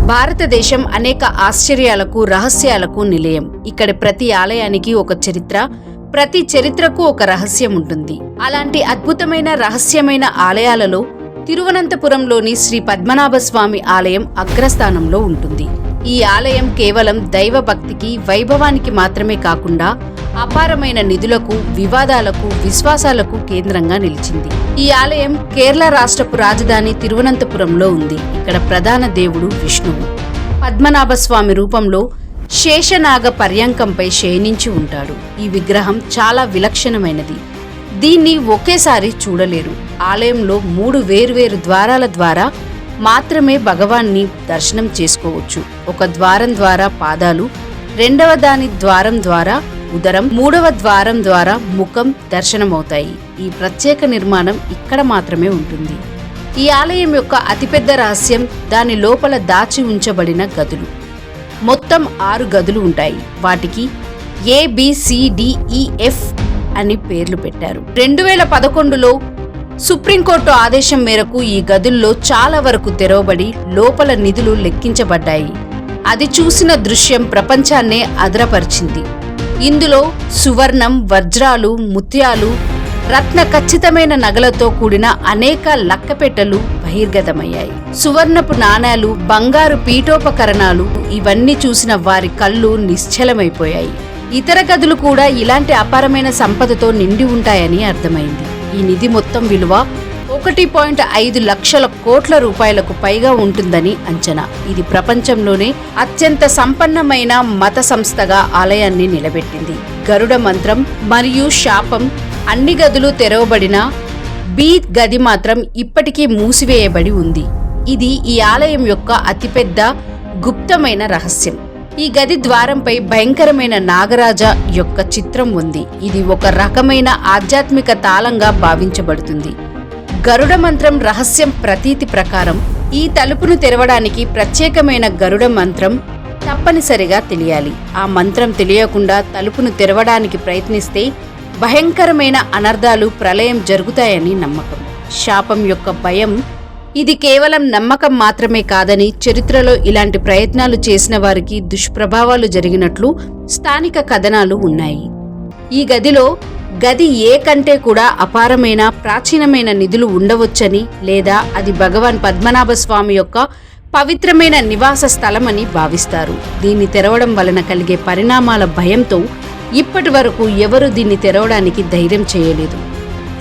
భారతదేశం అనేక ఆశ్చర్యాలకు, రహస్యాలకు నిలయం. ఇక్కడి ప్రతి ఆలయానికి ఒక చరిత్ర, ప్రతి చరిత్రకు ఒక రహస్యం ఉంటుంది. అలాంటి అద్భుతమైన రహస్యమైన ఆలయాలలో తిరువనంతపురంలోని శ్రీ పద్మనాభస్వామి ఆలయం అగ్రస్థానంలో ఉంటుంది. ఈ ఆలయం కేవలం దైవభక్తికి, వైభవానికి మాత్రమే కాకుండా అపారమైన నిధులకు, వివాదాలకు, విశ్వాసాలకు కేంద్రంగా నిలిచింది. ఈ ఆలయం కేరళ రాష్ట్రపు రాజధాని తిరువనంతపురంలో ఉంది. ఇక్కడ ప్రధాన దేవుడు విష్ణువు పద్మనాభస్వామి రూపంలో శేషనాగ పర్యంకంపై శయనించి ఉంటాడు. ఈ విగ్రహం చాలా విలక్షణమైనది. దీన్ని ఒకేసారి చూడలేరు. ఆలయంలో 3 వేర్వేరు ద్వారాల ద్వారా మాత్రమే భగవాన్ని దర్శనం చేసుకోవచ్చు. ఒక ద్వారం ద్వారా పాదాలు, రెండవ దాని ద్వారం ద్వారా ఉదరం, 3వ ద్వారం ద్వారా ముఖం దర్శనమవుతాయి. ఈ ప్రత్యేక నిర్మాణం ఇక్కడ మాత్రమే ఉంటుంది. ఈ ఆలయం యొక్క అతిపెద్ద రహస్యం దాని లోపల దాచి ఉంచబడిన గదులు. మొత్తం 6 గదులు ఉంటాయి. వాటికి ABCDEF అని పేర్లు పెట్టారు. 2011లో సుప్రీంకోర్టు ఆదేశం మేరకు ఈ గదుల్లో చాలా వరకు తెరవబడి లోపల నిధులు లెక్కించబడ్డాయి. అది చూసిన దృశ్యం ప్రపంచాన్నే అదరపరిచింది. ఇందులో సువర్ణం, వజ్రాలు, ముత్యాలు, రత్న ఖచ్చితమైన నగలతో కూడిన అనేక లక్కపెట్టెలు బహిర్గతమయ్యాయి. సువర్ణపు నాణేలు, బంగారు పీఠోపకరణాలు, ఇవన్నీ చూసిన వారి కళ్ళు నిశ్చలమైపోయాయి. ఇతర గదులు కూడా ఇలాంటి అపారమైన సంపదతో నిండి ఉంటాయని అర్థమైంది. ఈ నిధి మొత్తం విలువ 1.5 లక్షల కోట్ల రూపాయలకు పైగా ఉంటుందని అంచనా. ఇది ప్రపంచంలోనే అత్యంత సంపన్నమైన మత సంస్థగా ఆలయాన్ని నిలబెట్టింది. గరుడ మంత్రం మరియు శాపం అన్ని గదులు తెరవబడిన బి గది మాత్రం ఇప్పటికీ మూసివేయబడి ఉంది. ఇది ఈ ఆలయం యొక్క అతిపెద్ద గుప్తమైన రహస్యం. ఈ గది ద్వారంపై భయంకరమైన నాగరాజ యొక్క చిత్రం ఉంది. ఇది ఒక రకమైన ఆధ్యాత్మిక తాళంగా భావించబడుతుంది. గరుడ మంత్రం రహస్యం ప్రతీతి ప్రకారం ఈ తలుపును తెరవడానికి ప్రత్యేకమైన గరుడ మంత్రం తప్పనిసరిగా తెలియాలి. ఆ మంత్రం తెలియకుండా తలుపును తెరవడానికి ప్రయత్నిస్తే భయంకరమైన అనర్థాలు, ప్రళయం జరుగుతాయని నమ్మకం. శాపం యొక్క భయం ఇది కేవలం నమ్మకం మాత్రమే కాదని, చరిత్రలో ఇలాంటి ప్రయత్నాలు చేసిన వారికి దుష్ప్రభావాలు జరిగినట్లు స్థానిక కథనాలు ఉన్నాయి. ఈ గదిలో గది ఏ కంటే కూడా అపారమైన, ప్రాచీనమైన నిధులు ఉండవచ్చని, లేదా అది భగవాన్ పద్మనాభస్వామి యొక్క పవిత్రమైన నివాస స్థలమని భావిస్తారు. దీన్ని తెరవడం వలన కలిగే పరిణామాల భయంతో ఇప్పటి వరకు ఎవరూ దీన్ని తెరవడానికి ధైర్యం చేయలేదు.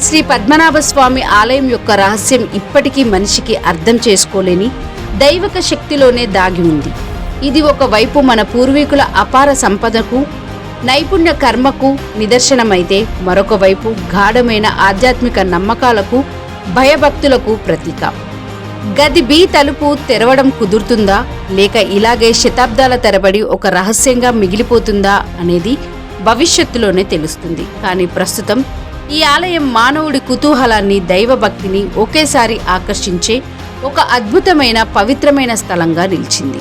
శ్రీ పద్మనాభస్వామి ఆలయం యొక్క రహస్యం ఇప్పటికీ మనిషికి అర్థం చేసుకోలేని దైవక శక్తిలోనే దాగి ఉంది. ఇది ఒకవైపు మన పూర్వీకుల అపార సంపదకు, నైపుణ్య కర్మకు నిదర్శనమైతే, మరొక వైపు గాఢమైన ఆధ్యాత్మిక నమ్మకాలకు, భయభక్తులకు ప్రతీక. గది బి తలుపు తెరవడం కుదురుతుందా, లేక ఇలాగే శతాబ్దాల తరబడి ఒక రహస్యంగా మిగిలిపోతుందా అనేది భవిష్యత్తులోనే తెలుస్తుంది. కానీ ప్రస్తుతం ఈ ఆలయం మానవుడి కుతూహలాన్ని, దైవభక్తిని ఒకేసారి ఆకర్షించే ఒక అద్భుతమైన, పవిత్రమైన స్థలంగా నిలిచింది.